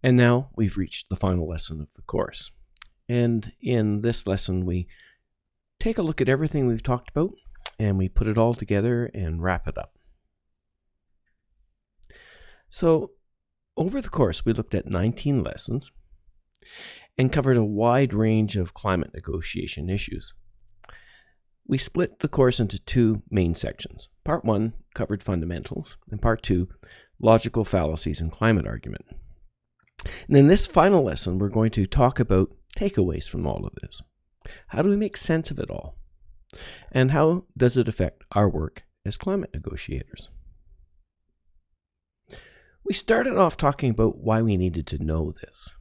And now we've reached the final lesson of the course. And in this lesson, we take a look at everything we've talked about and we put it all together and wrap it up. So over the course, we looked at 19 lessons and covered a wide range of climate negotiation issues. We split the course into two main sections. Part 1 covered fundamentals, and Part 2, logical fallacies and climate argument. And in this final lesson, we're going to talk about takeaways from all of this. How do we make sense of it all? And how does it affect our work as climate negotiators? We started off talking about why we needed to know this.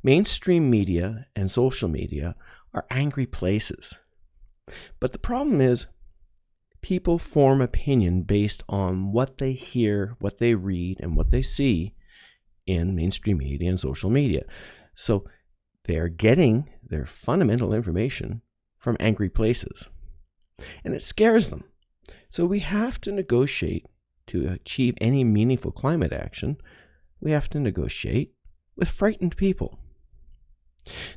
Mainstream media and social media are angry places. But the problem is, people form opinion based on what they hear, what they read, and what they see in mainstream media and social media. So they are getting their fundamental information from angry places. And it scares them. So we have to negotiate to achieve any meaningful climate action. We have to negotiate with frightened people.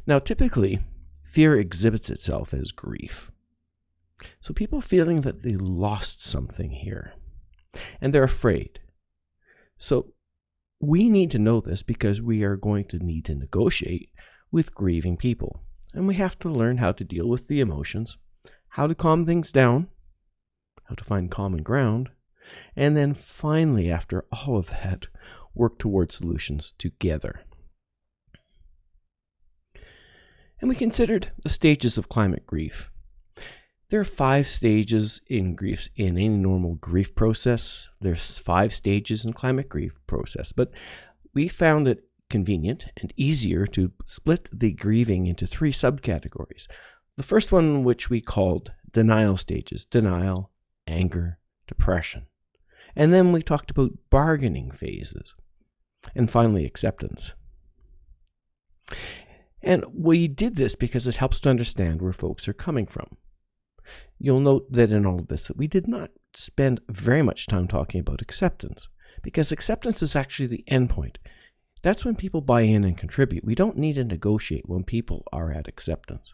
Now, typically, fear exhibits itself as grief. So people feeling that they lost something here, and they're afraid. So we need to know this because we are going to need to negotiate with grieving people. And we have to learn how to deal with the emotions, how to calm things down, how to find common ground, and then finally, after all of that, work towards solutions together. And we considered the stages of climate grief. There are 5 stages in grief in any normal grief process. There's 5 stages in climate grief process, but we found it convenient and easier to split the grieving into 3 subcategories. The first one, which we called denial stages: denial, anger, depression. And then we talked about bargaining phases, and finally acceptance. And we did this because it helps to understand where folks are coming from. You'll note that in all of this, we did not spend very much time talking about acceptance, because acceptance is actually the end point. That's when people buy in and contribute. We don't need to negotiate when people are at acceptance.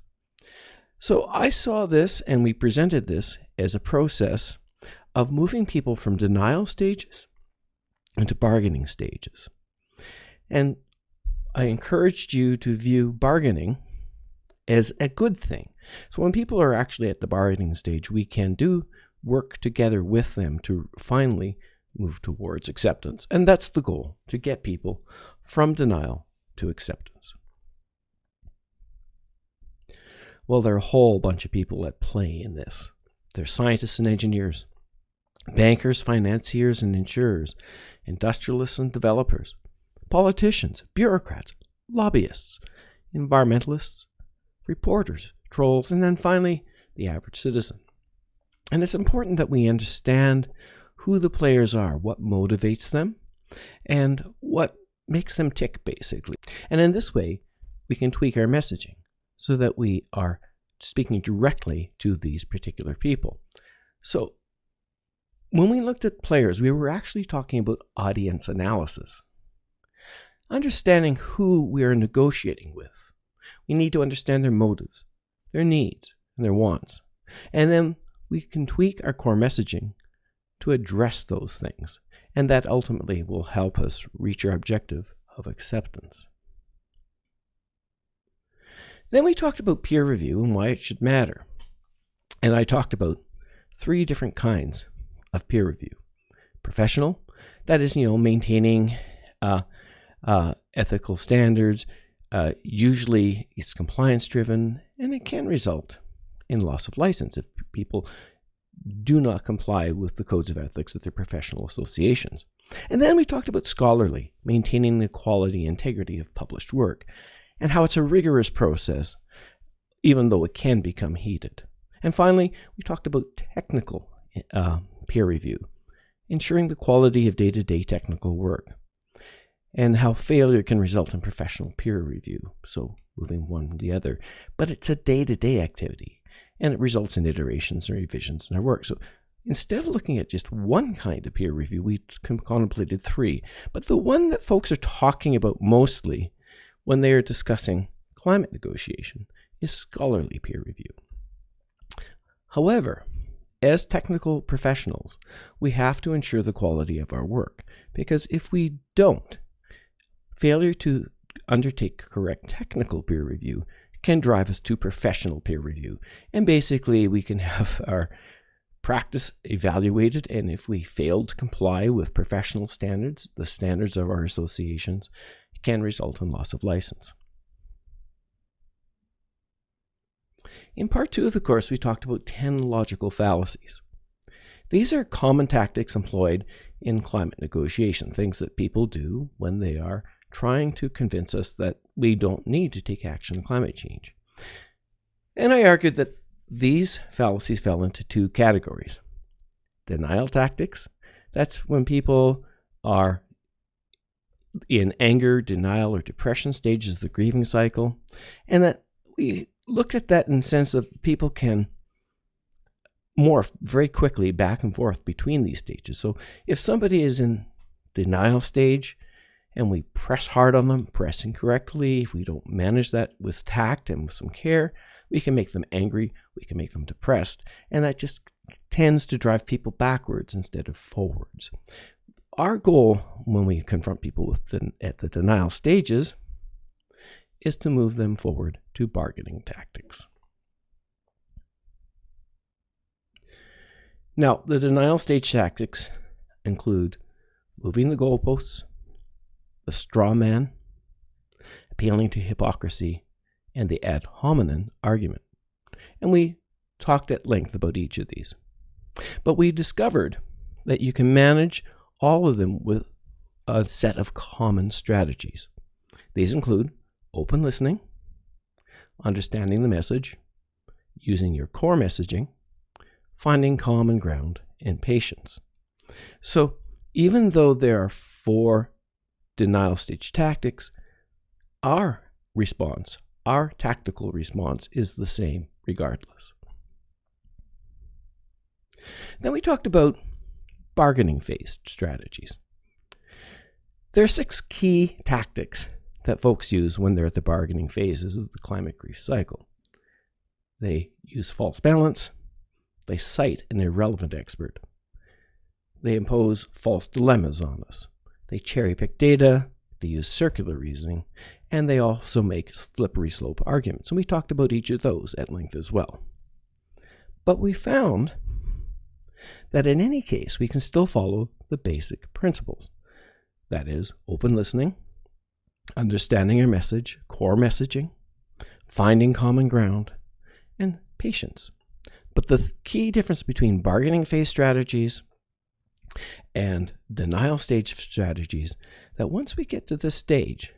So I saw this, and we presented this as a process of moving people from denial stages into bargaining stages. And I encouraged you to view bargaining as a good thing. So when people are actually at the bargaining stage, we can do work together with them to finally move towards acceptance. And that's the goal, to get people from denial to acceptance. Well, there are a whole bunch of people at play in this. There are scientists and engineers, bankers, financiers and insurers, industrialists and developers, politicians, bureaucrats, lobbyists, environmentalists, reporters, trolls, and then finally, the average citizen. And it's important that we understand who the players are, what motivates them, and what makes them tick, basically. And in this way, we can tweak our messaging so that we are speaking directly to these particular people. So when we looked at players, we were actually talking about audience analysis. Understanding who we are negotiating with. We need to understand their motives, their needs, and their wants. And then we can tweak our core messaging to address those things. And that ultimately will help us reach our objective of acceptance. Then we talked about peer review and why it should matter. And I talked about 3 different kinds of peer review. Professional, that is, maintaining ethical standards. Usually it's compliance driven, and it can result in loss of license if people do not comply with the codes of ethics of their professional associations. And then we talked about scholarly, maintaining the quality and integrity of published work, and how it's a rigorous process, even though it can become heated. And finally, we talked about technical peer review, ensuring the quality of day-to-day technical work, and how failure can result in professional peer review, so moving one to the other. But it's a day-to-day activity, and it results in iterations and revisions in our work. So instead of looking at just one kind of peer review, we contemplated 3. But the one that folks are talking about mostly when they are discussing climate negotiation is scholarly peer review. However, as technical professionals, we have to ensure the quality of our work, because if we don't, failure to undertake correct technical peer review can drive us to professional peer review. And basically, we can have our practice evaluated, and if we fail to comply with professional standards, the standards of our associations, it can result in loss of license. In part 2 of the course, we talked about 10 logical fallacies. These are common tactics employed in climate negotiation, things that people do when they are trying to convince us that we don't need to take action on climate change. And I argued that these fallacies fell into 2 categories. Denial tactics, that's when people are in anger, denial, or depression stages of the grieving cycle, and that we looked at that in the sense of people can morph very quickly back and forth between these stages. So if somebody is in denial stage and we press hard on them, press incorrectly, if we don't manage that with tact and with some care, we can make them angry, we can make them depressed, and that just tends to drive people backwards instead of forwards. Our goal when we confront people at the denial stages is to move them forward to bargaining tactics. Now, the denial stage tactics include moving the goalposts, the straw man, appealing to hypocrisy, and the ad hominem argument. And we talked at length about each of these. But we discovered that you can manage all of them with a set of common strategies. These include open listening, understanding the message, using your core messaging, finding common ground, and patience. So even though there are 4 denial stage tactics, our response, our tactical response, is the same regardless. Then we talked about bargaining phase strategies. There are 6 key tactics that folks use when they're at the bargaining phases of the climate grief cycle. They use false balance, they cite an irrelevant expert, they impose false dilemmas on us, they cherry-pick data, they use circular reasoning, and they also make slippery slope arguments. And we talked about each of those at length as well. But we found that in any case, we can still follow the basic principles. That is, open listening, understanding your message, core messaging, finding common ground, and patience. But the key difference between bargaining phase strategies and denial stage strategies, that once we get to this stage,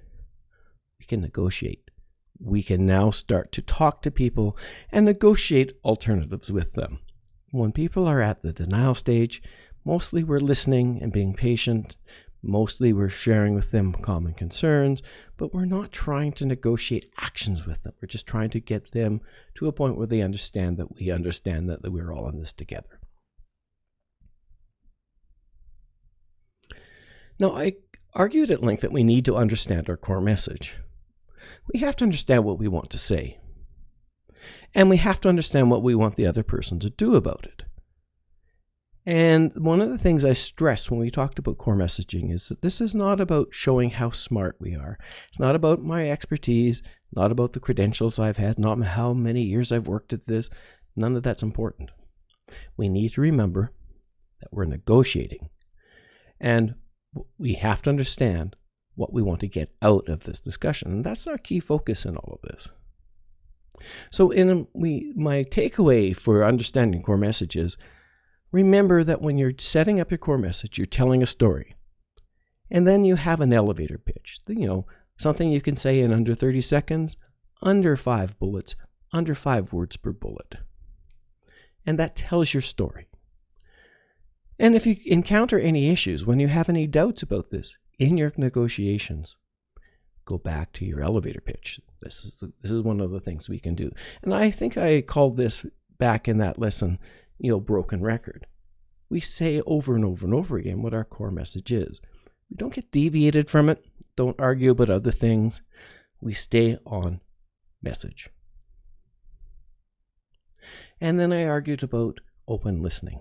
we can negotiate. We can now start to talk to people and negotiate alternatives with them. When people are at the denial stage, mostly we're listening and being patient. Mostly we're sharing with them common concerns, but we're not trying to negotiate actions with them. We're just trying to get them to a point where they understand that we understand that we're all in this together. Now, I argued at length that we need to understand our core message. We have to understand what we want to say. And we have to understand what we want the other person to do about it. And one of the things I stressed when we talked about core messaging is that this is not about showing how smart we are. It's not about my expertise, not about the credentials I've had, not how many years I've worked at this. None of that's important. We need to remember that we're negotiating. And we have to understand what we want to get out of this discussion. And that's our key focus in all of this. So my takeaway for understanding core message is, remember that when you're setting up your core message, you're telling a story. And then you have an elevator pitch. Something you can say in under 30 seconds, under 5 bullets, under 5 words per bullet. And that tells your story. And if you encounter any issues, when you have any doubts about this in your negotiations, go back to your elevator pitch. This is one of the things we can do. And I think I called this back in that lesson, broken record. we say over and over and over again what our core message is. We don't get deviated from it, don't argue about other things. We stay on message. And then I argued about open listening.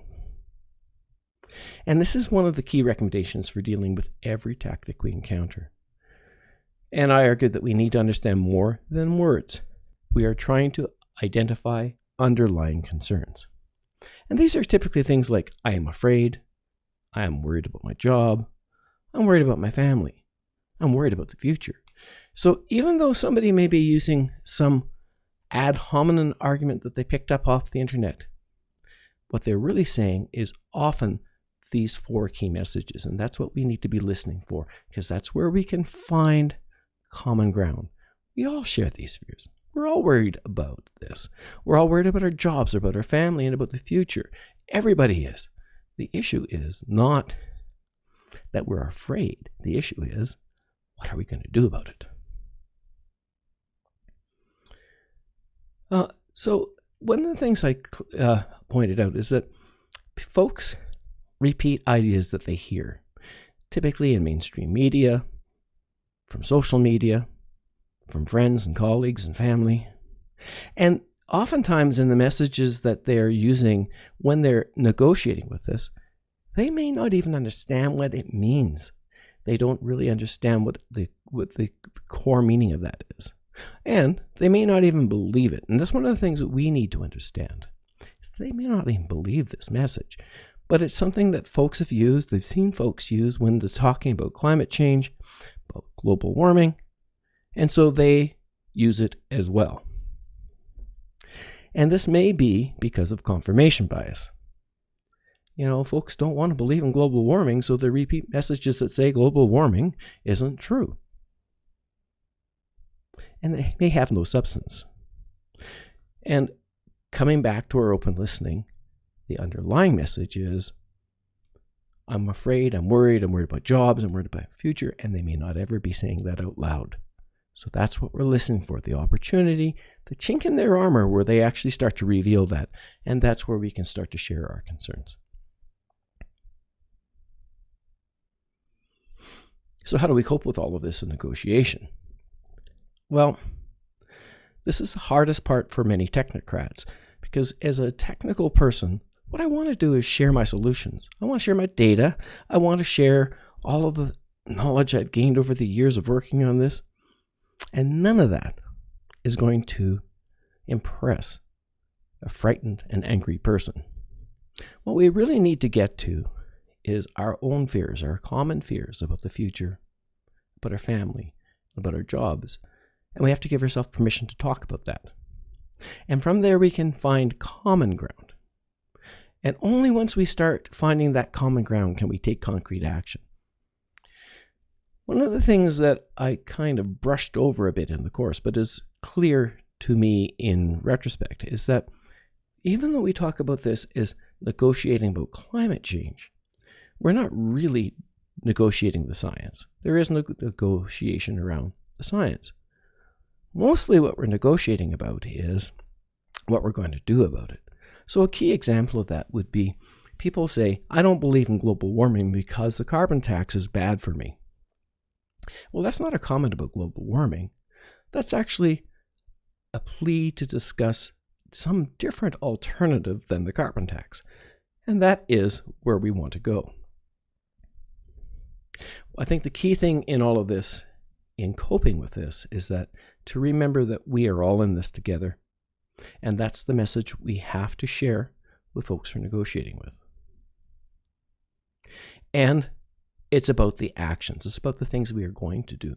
And this is one of the key recommendations for dealing with every tactic we encounter. And I argued that we need to understand more than words. We are trying to identify underlying concerns. And these are typically things like, I am afraid, I am worried about my job, I'm worried about my family, I'm worried about the future. So even though somebody may be using some ad hominem argument that they picked up off the internet, what they're really saying is often these 4 key messages, and that's what we need to be listening for, because that's where we can find common ground. We all share these fears. We're all worried about this. We're all worried about our jobs, about our family, and about the future. Everybody is. The issue is not that we're afraid. The issue is, what are we going to do about it? So one of the things I pointed out is that folks repeat ideas that they hear, typically in mainstream media, from social media, from friends and colleagues and family. And oftentimes in the messages that they're using when they're negotiating with this, they may not even understand what it means. They don't really understand what the core meaning of that is. And they may not even believe it. And that's one of the things that we need to understand, is they may not even believe this message. But it's something that folks have used. They've seen folks use when they're talking about climate change, about global warming, and so they use it as well. And this may be because of confirmation bias. You know, folks don't want to believe in global warming, so they repeat messages that say global warming isn't true. And they may have no substance. And coming back to our open listening, the underlying message is, I'm afraid, I'm worried about jobs, I'm worried about the future, and they may not ever be saying that out loud. So that's what we're listening for, the opportunity, the chink in their armor where they actually start to reveal that. And that's where we can start to share our concerns. So how do we cope with all of this in negotiation? Well, this is the hardest part for many technocrats, because as a technical person, what I want to do is share my solutions. I want to share my data. I want to share all of the knowledge I've gained over the years of working on this. And none of that is going to impress a frightened and angry person. What we really need to get to is our own fears, our common fears about the future, about our family, about our jobs. And we have to give ourselves permission to talk about that. And from there, we can find common ground. And only once we start finding that common ground can we take concrete action. One of the things that I kind of brushed over a bit in the course, but is clear to me in retrospect, is that even though we talk about this as negotiating about climate change, we're not really negotiating the science. There is no negotiation around the science. Mostly what we're negotiating about is what we're going to do about it. So a key example of that would be people say, I don't believe in global warming because the carbon tax is bad for me. Well, that's not a comment about global warming. That's actually a plea to discuss some different alternative than the carbon tax. And that is where we want to go. I think the key thing in all of this, in coping with this, is that to remember that we are all in this together. And that's the message we have to share with folks we're negotiating with. And it's about the actions. It's about the things we are going to do.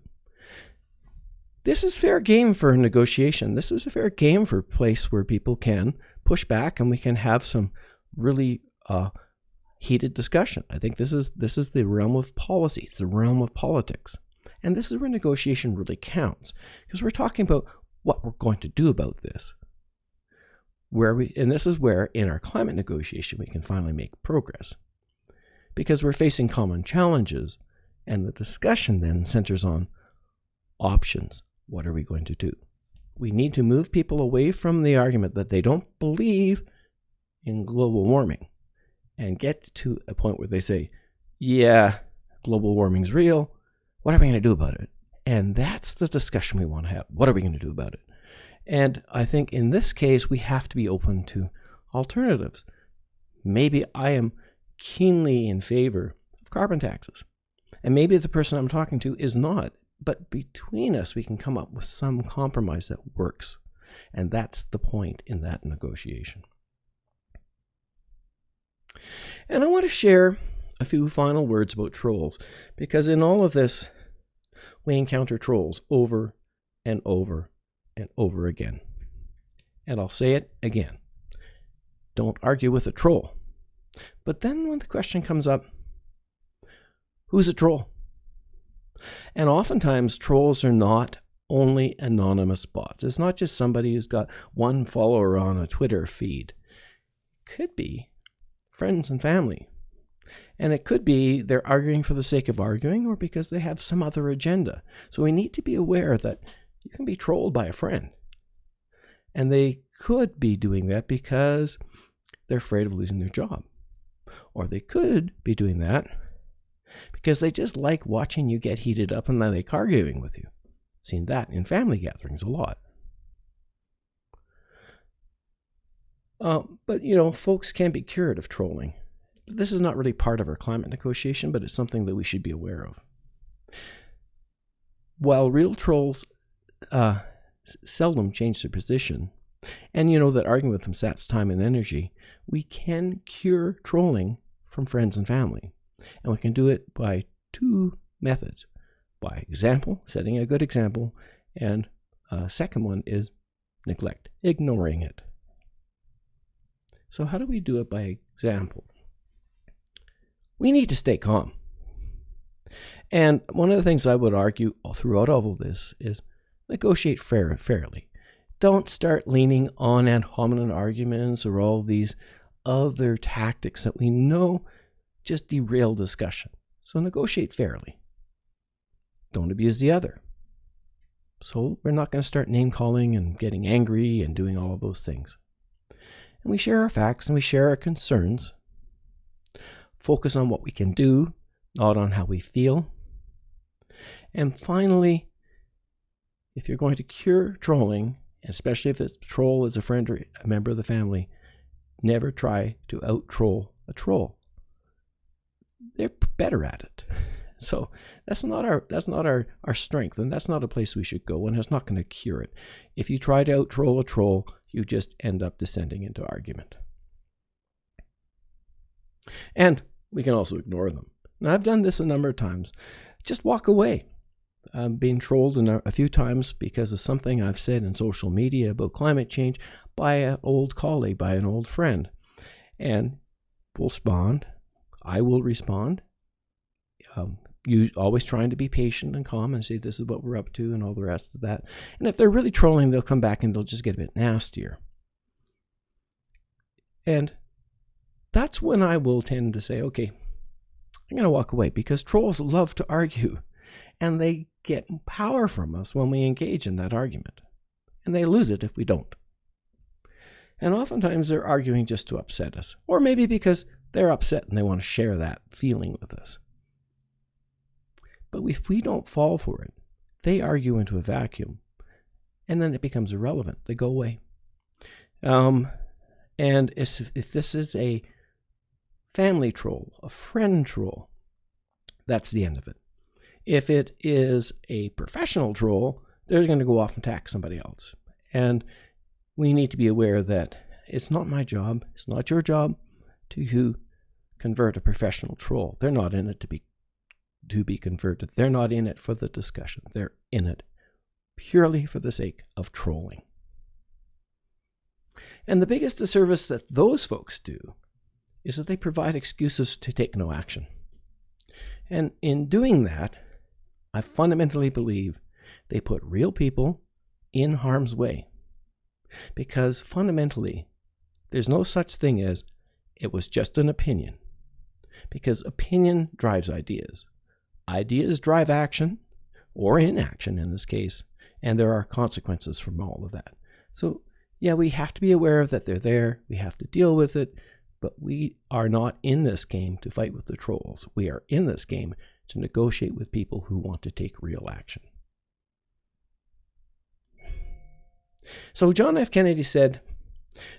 This is fair game for a negotiation. This is a fair game for a place where people can push back and we can have some really heated discussion. I think this is the realm of policy. It's the realm of politics. And this is where negotiation really counts, because we're talking about what we're going to do about this. And this is where, in our climate negotiation, we can finally make progress. Because we're facing common challenges, and the discussion then centers on options. What are we going to do? We need to move people away from the argument that they don't believe in global warming and get to a point where they say, yeah, global warming's real. What are we going to do about it? And that's the discussion we want to have. What are we going to do about it? And I think in this case, we have to be open to alternatives. Maybe I am keenly in favor of carbon taxes. And maybe the person I'm talking to is not. But between us, we can come up with some compromise that works. And that's the point in that negotiation. And I want to share a few final words about trolls, because in all of this, we encounter trolls over and over and over again. And I'll say it again. Don't argue with a troll. But then when the question comes up, who's a troll? And oftentimes trolls are not only anonymous bots. It's not just somebody who's got one follower on a Twitter feed. It could be friends and family. And it could be they're arguing for the sake of arguing, or because they have some other agenda. So we need to be aware that you can be trolled by a friend. And they could be doing that because they're afraid of losing their job. Or they could be doing that because they just like watching you get heated up and then they arguing with you. Seen that in family gatherings a lot. But, folks can be cured of trolling. This is not really part of our climate negotiation, but it's something that we should be aware of. While real trolls seldom change their position, and that arguing with them saps time and energy, we can cure trolling from friends and family. And we can do it by two methods. By example, setting a good example, and second one is neglect, ignoring it. So how do we do it by example? We need to stay calm. And one of the things I would argue throughout all of this is negotiate fairly. Don't start leaning on ad hominem arguments or all these other tactics that we know just derail discussion. So negotiate fairly. Don't abuse the other. So we're not going to start name calling and getting angry and doing all of those things. And we share our facts and we share our concerns. Focus on what we can do, not on how we feel. And finally, if you're going to cure trolling, especially if the troll is a friend or a member of the family, never try to out-troll a troll. They're better at it. So that's not our strength, and that's not a place we should go, and it's not going to cure it. If you try to out-troll a troll, you just end up descending into argument. And we can also ignore them. Now, I've done this a number of times. Just walk away. I'm being trolled a few times because of something I've said in social media about climate change by an old colleague, by an old friend. And we'll respond. I will respond. You always trying to be patient and calm and say this is what we're up to and all the rest of that. And if they're really trolling, they'll come back and they'll just get a bit nastier. And that's when I will tend to say, okay, I'm going to walk away, because trolls love to argue and they get power from us when we engage in that argument. And they lose it if we don't. And oftentimes they're arguing just to upset us, or maybe because they're upset and they want to share that feeling with us. But if we don't fall for it, they argue into a vacuum, and then it becomes irrelevant. They go away. And if this is a family troll, a friend troll, that's the end of it. If it is a professional troll, they're going to go off and attack somebody else. And we need to be aware that it's not my job, it's not your job to convert a professional troll. They're not in it to be converted. They're not in it for the discussion. They're in it purely for the sake of trolling. And the biggest disservice that those folks do is that they provide excuses to take no action. And in doing that, I fundamentally believe they put real people in harm's way. Because fundamentally, there's no such thing as it was just an opinion. Because opinion drives ideas. Ideas drive action, or inaction in this case, and there are consequences from all of that. So, yeah, we have to be aware of that they're there, we have to deal with it, But we are not in this game to fight with the trolls. We are in this game to negotiate with people who want to take real action. So John F. Kennedy said,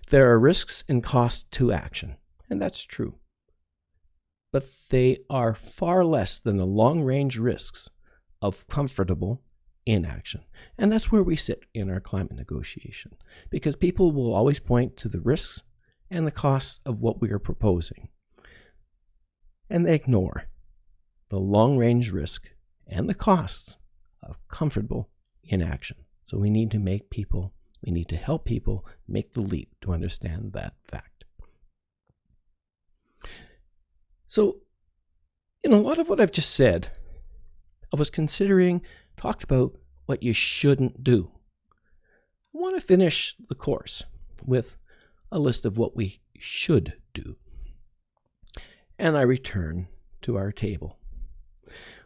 there are risks and costs to action. And that's true. But they are far less than the long-range risks of comfortable inaction. And that's where we sit in our climate negotiation. Because people will always point to the risks and the costs of what we are proposing. And they ignore the long-range risk and the costs of comfortable inaction. So we need to help people make the leap to understand that fact. So, in a lot of what I've just said, I was talked about what you shouldn't do. I want to finish the course with a list of what we should do. And I return to our table.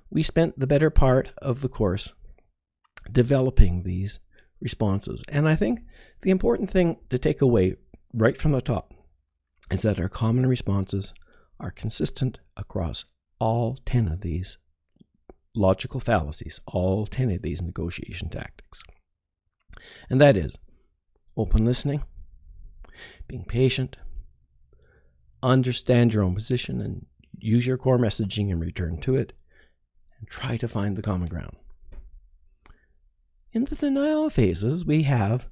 We spent the better part of the course developing these responses. And I think the important thing to take away right from the top is that our common responses are consistent across all 10 of these logical fallacies, all 10 of these negotiation tactics. And that is open listening, being patient, understand your own position and use your core messaging and return to it, and try to find the common ground. In the denial phases, we have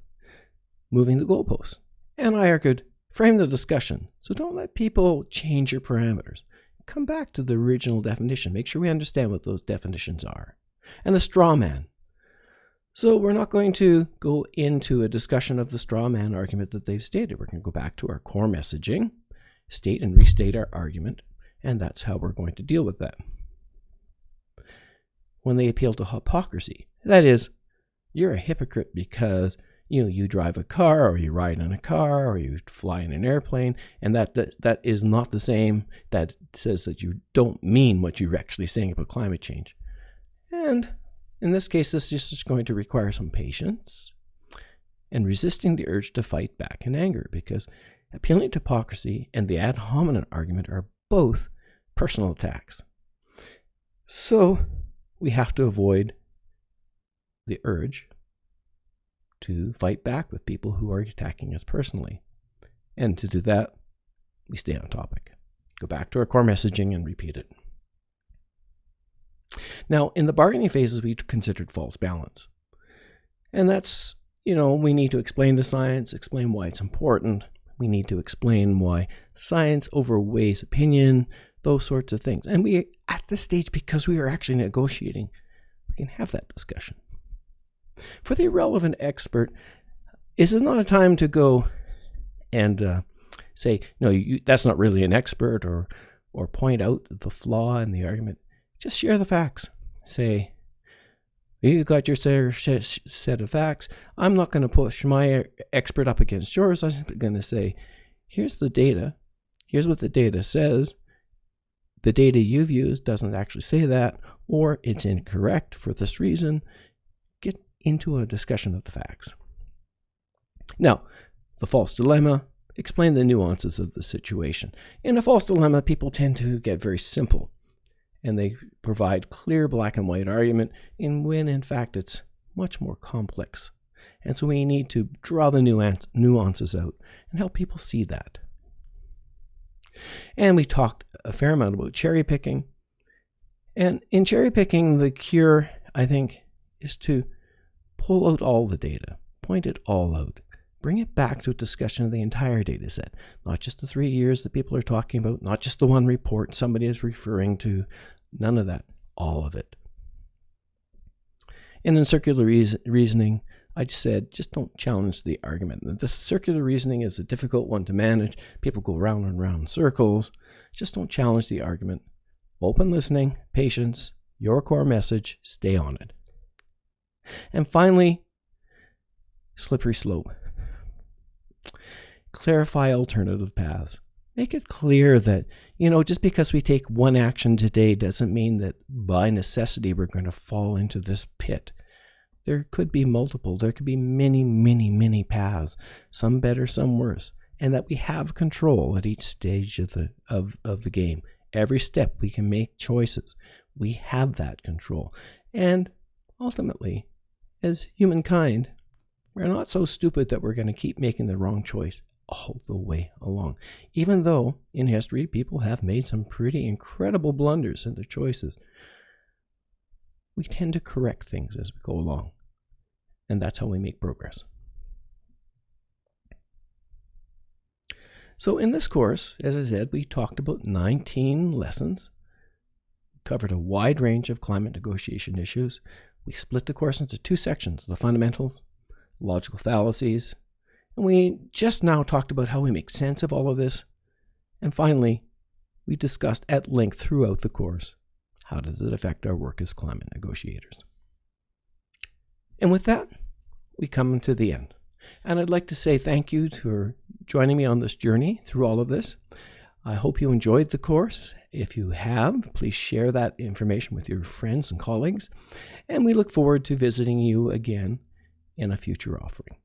moving the goalposts. And I argued, frame the discussion. So don't let people change your parameters. Come back to the original definition. Make sure we understand what those definitions are. And the straw man. So we're not going to go into a discussion of the straw man argument that they've stated. We're going to go back to our core messaging, state and restate our argument, and that's how we're going to deal with that. When they appeal to hypocrisy, that is, you're a hypocrite because you drive a car, or you ride in a car, or you fly in an airplane, and that is not the same. That says that you don't mean what you're actually saying about climate change. And in this case, this is just going to require some patience and resisting the urge to fight back in anger, because appealing to hypocrisy and the ad hominem argument are both personal attacks. So we have to avoid the urge to fight back with people who are attacking us personally. And to do that, we stay on topic. Go back to our core messaging and repeat it. Now, in the bargaining phases, we considered false balance. And that's, we need to explain the science, explain why it's important. We need to explain why science overweighs opinion, those sorts of things. And we, at this stage, because we are actually negotiating, we can have that discussion. For the irrelevant expert, this is not a time to go and say, no, that's not really an expert, or point out the flaw in the argument. Just share the facts. Say, you got your set of facts. I'm not going to push my expert up against yours. I'm going to say, here's the data. Here's what the data says. The data you've used doesn't actually say that, or it's incorrect for this reason. Get into a discussion of the facts. Now, the false dilemma. Explain the nuances of the situation. In a false dilemma, people tend to get very simple, and they provide clear black and white argument, when in fact it's much more complex. And so we need to draw the nuances out and help people see that. And we talked a fair amount about cherry picking. And in cherry picking, the cure, I think, is to pull out all the data, point it all out, bring it back to a discussion of the entire data set, not just the 3 years that people are talking about, not just the one report somebody is referring to, none of that, all of it. And in circular reasoning, I said, just don't challenge the argument. This circular reasoning is a difficult one to manage. People go round and round in circles. Just don't challenge the argument. Open listening, patience, your core message, stay on it. And finally, slippery slope. Clarify alternative paths. Make it clear that, just because we take one action today doesn't mean that by necessity we're going to fall into this pit. There could be multiple. There could be many, many, many paths, some better, some worse. and that we have control at each stage of the game. Every step we can make choices. We have that control. And ultimately, as humankind, we're not so stupid that we're going to keep making the wrong choice all the way along. Even though in history people have made some pretty incredible blunders in their choices, we tend to correct things as we go along. And that's how we make progress. So in this course, as I said, we talked about 19 lessons, covered a wide range of climate negotiation issues. We split the course into 2 sections, the fundamentals, logical fallacies, and we just now talked about how we make sense of all of this. And finally, we discussed at length throughout the course, how does it affect our work as climate negotiators? And with that, we come to the end. And I'd like to say thank you for joining me on this journey through all of this. I hope you enjoyed the course. If you have, please share that information with your friends and colleagues. And we look forward to visiting you again in a future offering.